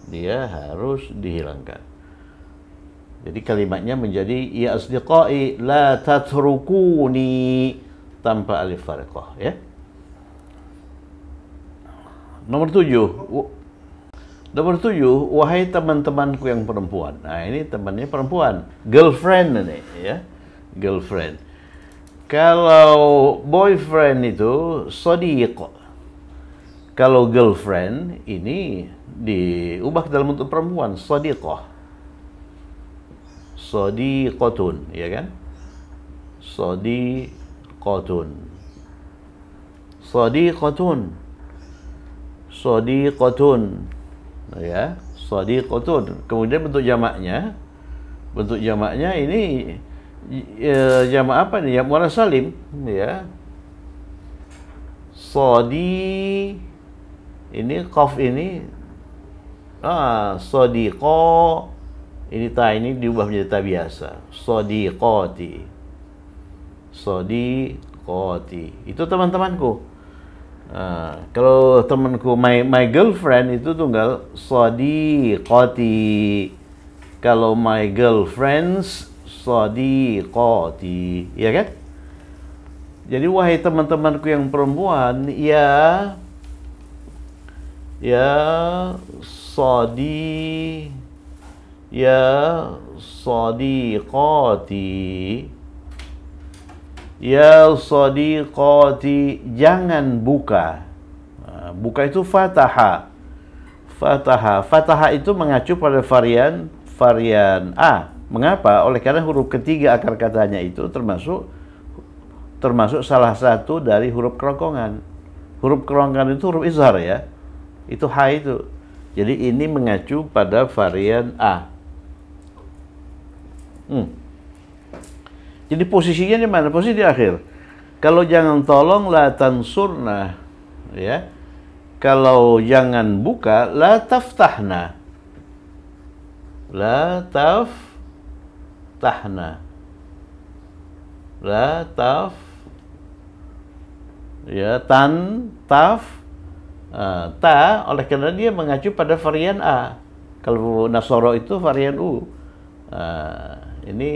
Dia harus dihilangkan. Jadi kalimatnya menjadi ya asdiqai la tatrukuni tanpa alif fariqah ya. Nomor 7, wahai teman-temanku yang perempuan. Nah, ini temannya perempuan, girlfriend ini ya, girlfriend. Kalau boyfriend itu shadiq. Kalau girlfriend ini diubah dalam bentuk perempuan, shadiqah. Shadiqatun, ya kan? Shadiqatun. Shadiqatun. Shadiqatun. Ya, shadiqatun. Kemudian bentuk jamaknya ini jamak apa nih? Ya, muannas salim, ya. Shadi ini qaf ini shadiqa ini ta ini diubah menjadi ta biasa. Shadiqati. Shadiqati. Itu teman-temanku. Kalau temanku my girlfriend itu tunggal shadiqati. Kalau my girlfriends shadiqati, ya kan? Jadi wahai teman-temanku yang perempuan, ya shadi ya shadiqati. Ya shadiqati, jangan buka. Buka itu fataha. Fataha itu mengacu pada varian A. Mengapa? Oleh karena huruf ketiga akar katanya itu termasuk salah satu dari huruf kerongkongan. Huruf kerongkongan itu huruf izhar ya. Itu ha itu. Jadi ini mengacu pada varian A. Jadi posisinya di mana? Posisi di akhir. Kalau jangan tolong la tansurna, ya. Kalau jangan buka la taftahna. La taftahna. La taf ya taf ta, oleh karena dia mengacu pada varian A. Kalau Nasoro itu varian U. Ini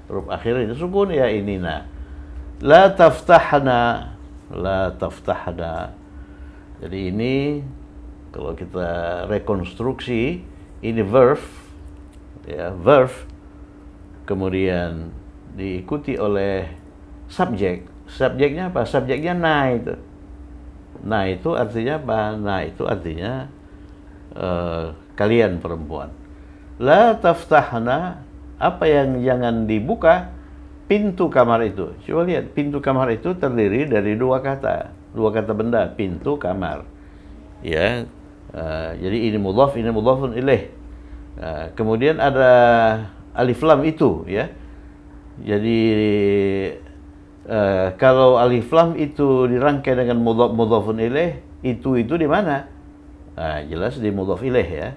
huruf akhir itu sukun ya ini. Nah, la taftahna, la taftahna. Jadi ini kalau kita rekonstruksi, ini verb ya, verb kemudian diikuti oleh subjek. Subjeknya apa? Subjeknya na itu. Na itu artinya apa? Na itu artinya kalian perempuan. La taftahna, apa yang jangan dibuka? Pintu kamar itu. Coba lihat, pintu kamar itu terdiri dari dua kata benda, pintu kamar. Ya, jadi ini mudhaf, ini mudhafun ilaih. Kemudian ada alif lam itu, ya. Jadi kalau alif lam itu dirangkai dengan mudhafun ilaih, itu di mana? Jelas di mudhaf ilaih ya.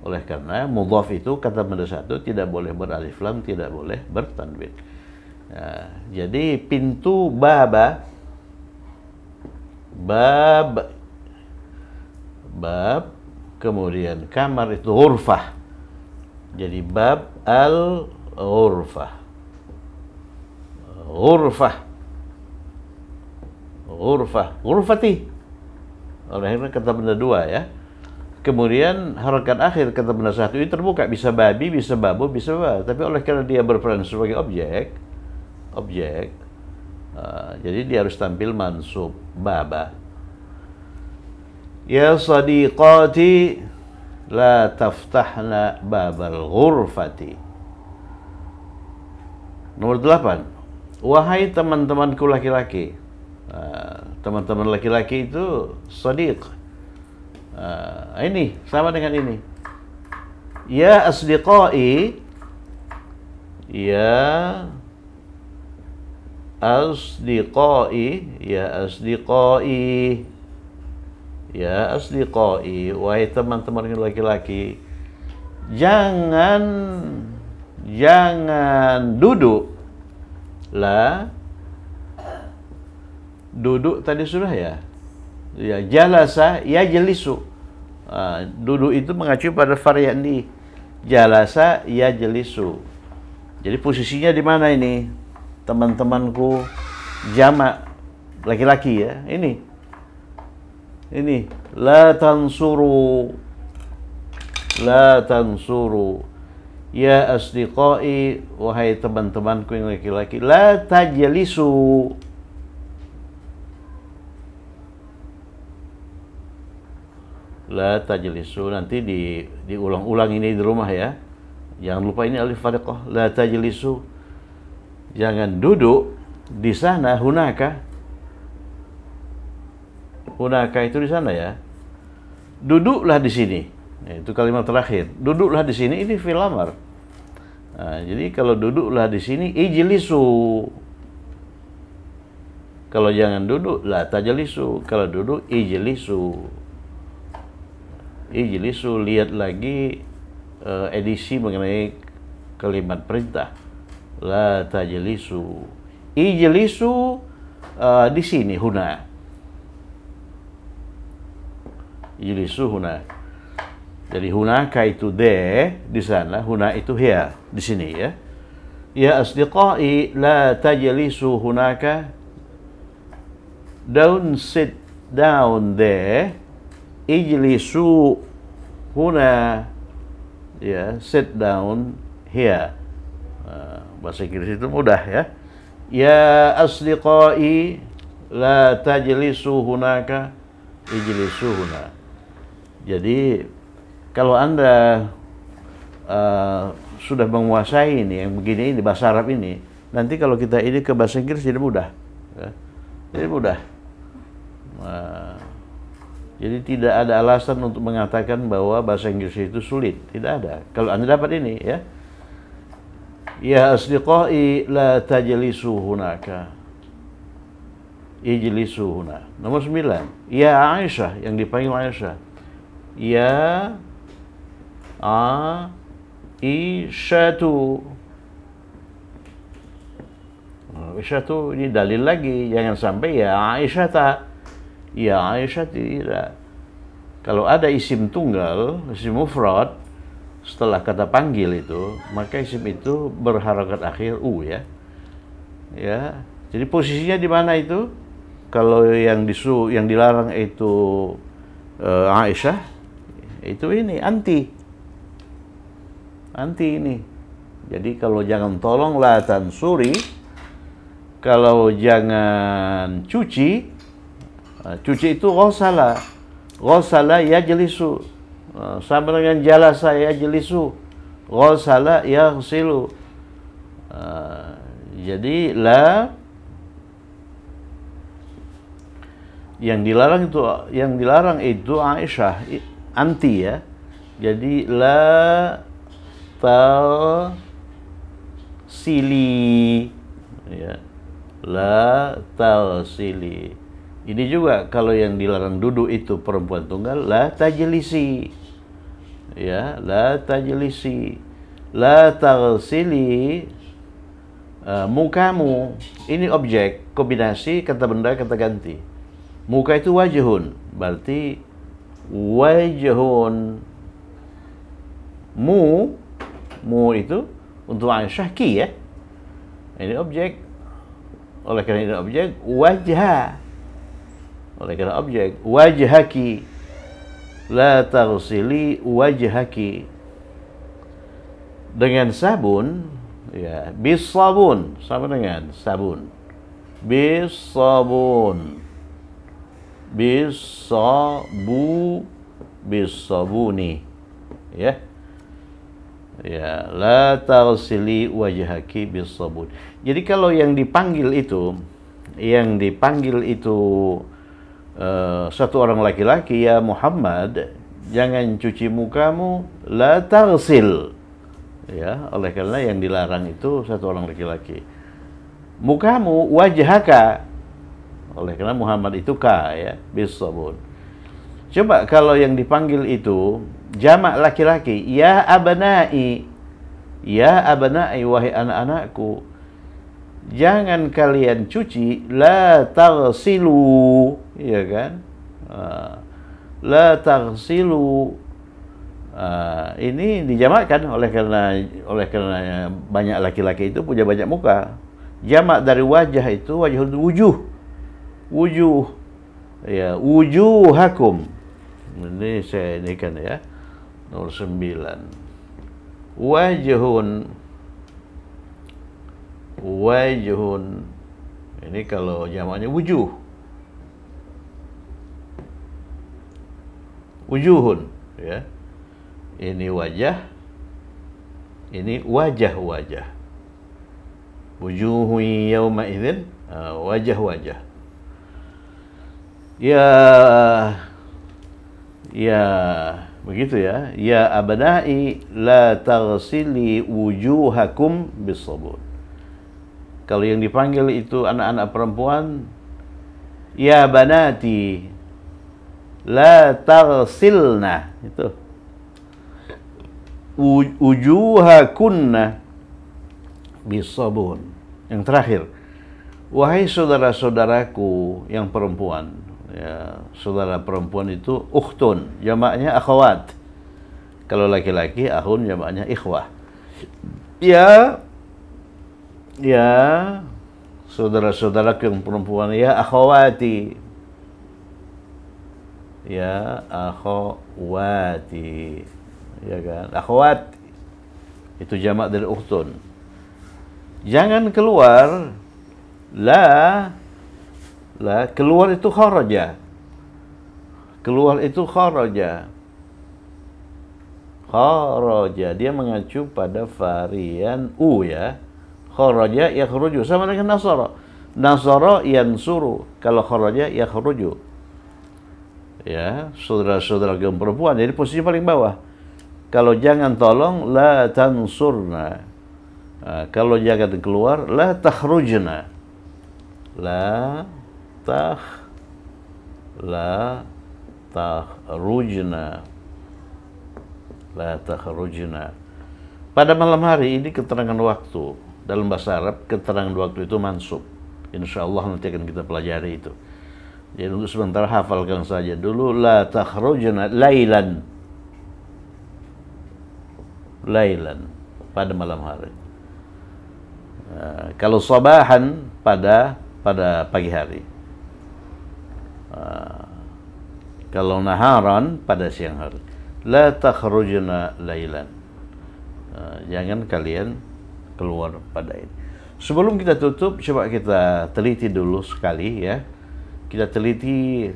Oleh karena mudhaf itu kata benda satu tidak boleh beralif lam, tidak boleh bertanwin. Jadi pintu bab, kemudian kamar itu ghurfah. Jadi bab al-ghurfah. Ghurfati. Oleh karena kata benda dua ya. Kemudian harakat akhir kata benda satu ini terbuka, bisa babi, bisa babu, bisa ba. Tapi oleh karena dia berperan sebagai objek, jadi dia harus tampil mansub baba. Ya sadiqati la taftahna babal ghurfati. Nomor 8. Wahai teman-temanku laki-laki. Teman-teman laki-laki itu sadiq. Ini sama dengan ini. Ya asdiqai, ya asdiqai, ya asdiqai, ya asdiqai. Wahai teman-teman laki-laki, jangan duduk. La duduk tadi sudah ya. Ya jalasa ya jelisu. Duduk itu mengacu pada varian di jalasa ya jelisu. Jadi posisinya di mana ini? Teman-temanku jamak laki-laki ya. Ini la tansuru, la tansuru. Ya asdiqai, wahai teman-temanku yang laki-laki, la tajlisu. La tajlisu, nanti diulang-ulang ini di rumah ya. Jangan lupa ini alif fariqah. La tajlisu, jangan duduk di sana. Hunaka itu di sana ya. Duduklah di sini. Itu kalimat terakhir. Duduklah di sini ini fi'il amr. Jadi kalau duduklah di sini ijlisu. Kalau jangan duduk la tajlisu. Kalau duduk ijlisu. Ijlisu, lihat lagi edisi mengenai kalimat perintah. La tajlisu. Ijlisu di sini huna. ijlisuhuna. Jadi hunaka itu de di sana, huna itu here di sini ya. Ya asdiqai la tajlisu hunaka. Don't sit down there. Ijlisu huna. Ya, sit down here. Bahasa Inggris itu mudah ya. Ya asdiqai la tajlisu hunaka. Ijlisu huna. Jadi kalau Anda sudah menguasai ini, yang begini ini, bahasa Arab ini, nanti kalau kita ini ke bahasa Inggris jadi mudah. Ya. Jadi mudah. Jadi tidak ada alasan untuk mengatakan bahwa bahasa Inggris itu sulit. Tidak ada. Kalau Anda dapat ini, ya. Ya asdiqai la tajlisu hunaka. Ijlisu huna. Nomor 9. Ya Aisyah, yang dipanggil Aisyah. Ya Aisyatu. Aisyatu ini dalil lagi, jangan sampai ya Aisyata. Ya Aisyah tidak. Kalau ada isim tunggal, isim mufrad setelah kata panggil itu, maka isim itu berharakat akhir u ya. Ya. Jadi posisinya di mana itu? Kalau yang dilarang itu Aisyah, itu ini anti ini. Jadi kalau jangan tolonglah tansuri, kalau jangan cuci itu ghasala yajlisu, sama dengan jalasa yajlisu, ghasala yaghsilu. Jadi la yang dilarang itu Aisyah anti ya. Jadi la taghsili ya. La taghsili. Ini juga kalau yang dilarang duduk itu perempuan tunggal, la tajlisi. Ya, la tajlisi. La taghsili mukamu. Ini objek, kombinasi kata benda kata ganti. Muka itu wajhun, berarti wajhun. Mu itu untuk Aisyah ki ya. Ini objek. Oleh karena ini objek, wajah. Oleh karena objek, wajhaki. La taghsili wajhaki. Dengan sabun, ya, bis sabun, sama dengan sabun. Bis sabun. Bis sabuni. Ya. Ya, la taghsili wajhaki bis sabun. Jadi kalau yang dipanggil itu satu orang laki-laki, ya Muhammad, jangan cuci mukamu, la taghsil. Ya, oleh karena yang dilarang itu satu orang laki-laki. Mukamu wajhaka. Oleh karena Muhammad itu ka ya, bis sabun. Coba kalau yang dipanggil itu jamak laki-laki, ya abnai. Ya abnai, wahai anak-anakku. Jangan kalian cuci, la taghsilu, ya kan? La taghsilu. Ini dijamakkan oleh karena banyak laki-laki itu punya banyak muka. Jamak dari wajah itu wujuh. Ya, wujuhakum. Ini saya ini kan ya. Nomor 9. Wajhun. Ini kalau jamaknya wujuh. Wujuhun, ya. Ini wajah. Ini wajah. Wujuhu yawma idzin, wajah. Ya, begitu ya. Ya abnai la taghsili wujuhakum bisabun. Kalau yang dipanggil itu anak-anak perempuan, ya banati la taghsilna, itu. Wujuhakunna bisabun. Yang terakhir, wahai saudara-saudaraku yang perempuan, Ya, saudara perempuan itu ukhtun, jamaknya akhwat. Kalau laki-laki ahun, jamaknya ikhwah. Ya, ya, saudara-saudara yang perempuan, ya akhwati. Ya akhwati, ya kan, akhwat itu jamak dari ukhtun. Jangan keluar, la keluar itu kharaja, keluar itu kharaja, dia mengacu pada varian u, ya. Kharaja yakhruju sama dengan nasara yansuru, kalau kharaja yakhruju. Ya, saudara-saudara kaum perempuan, jadi posisi paling bawah. Kalau jangan tolong, la tansurna. Kalau jangan keluar, la takhrujna. La takhrujna. La takhrujna. Pada malam hari ini keterangan waktu. Dalam bahasa Arab, keterangan waktu itu mansub. Insya Allah nanti akan kita pelajari itu. Jadi untuk sebentar hafalkan saja dulu, la takhrujna lailan. Lailan, pada malam hari. Kalau sabahan, pada pagi hari. Kalau naharan, pada siang hari. La takhrujna lailan. Jangan kalian keluar pada ini. Sebelum kita tutup, coba kita teliti dulu sekali, ya. Kita teliti,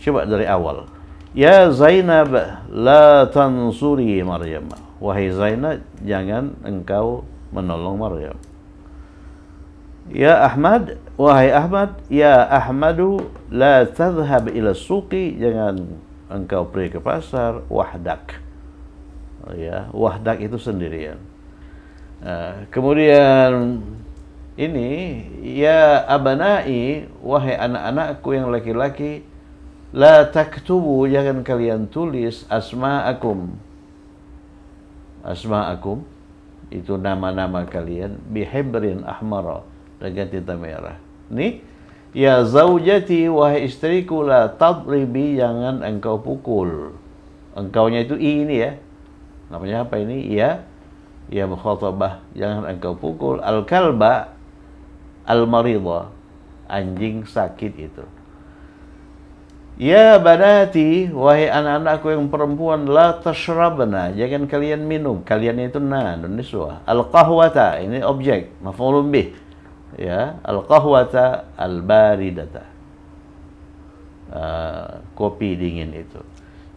coba dari awal. Ya Zainab, la tansuri Maryam. Wahai Zainab, jangan engkau menolong Maryam. Ya Ahmad, wahai Ahmad, ya Ahmadu, la tadhhab ila suqi, jangan engkau pergi ke pasar, wahdak. Ya, wahdak itu sendirian. Kemudian ini, ya abanai, wahai anak-anakku yang laki-laki, la taktubu, jangan kalian tulis asma'akum. Asma'akum itu nama-nama kalian, bihibrin ahmara, dengan tinta merah. Nih, ya zaujati, wahai istriku, la tadribi, jangan engkau pukul. Engkaunya itu ini, ya. Namanya apa ini? Ya mukhatabah, jangan engkau pukul. Al-kalba al-maridah, anjing sakit itu. Ya banati, wahai anak-anakku yang perempuan, la tashrabna, jangan kalian minum. Kalian itu niswah. Al-qahwata, ini objek, maf'ulun bih. Ya, al-qahwata al-baridata. Kopi dingin itu.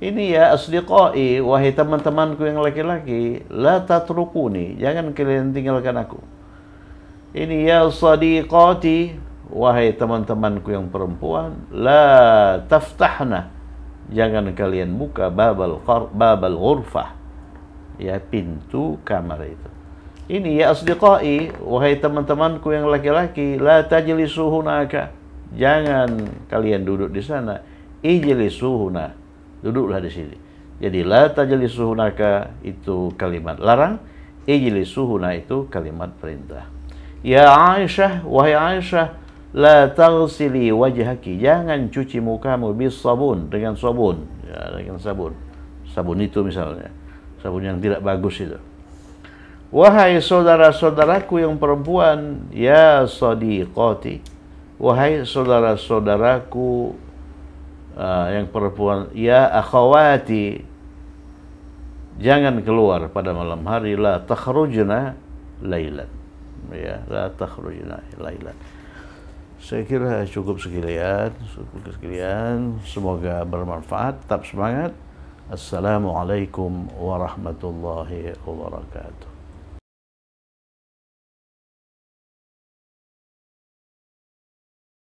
Ini ya asdiqai, wahai teman-temanku yang laki-laki, la tatrukuni, jangan kalian tinggalkan aku. Ini ya sadiqati, wahai teman-temanku yang perempuan, la taftahna, jangan kalian buka babal ghurfah, ya pintu kamar itu. Ini ya asdiqai, wahai teman-temanku yang laki-laki, la tajlisuhunaka, jangan kalian duduk di sana. Ijlisuhuna, duduklah di sini. Jadi la tajlisuhunaka itu kalimat larang, ijlisuhuna itu kalimat perintah. Ya Aisyah, wahai Aisyah, la taghsili wajhaki, jangan cuci mukamu bis sabun, dengan sabun, ya, dengan sabun. Sabun itu misalnya, sabun yang tidak bagus itu. Wahai saudara-saudaraku yang perempuan, ya sadiqati, wahai saudara-saudaraku yang perempuan, ya akhawati, jangan keluar pada malam hari, la takhrujna lailan. Ya, la takhrujna lailan. Saya kira cukup sekian. Semoga bermanfaat. Tetap semangat. Assalamualaikum warahmatullahi wabarakatuh.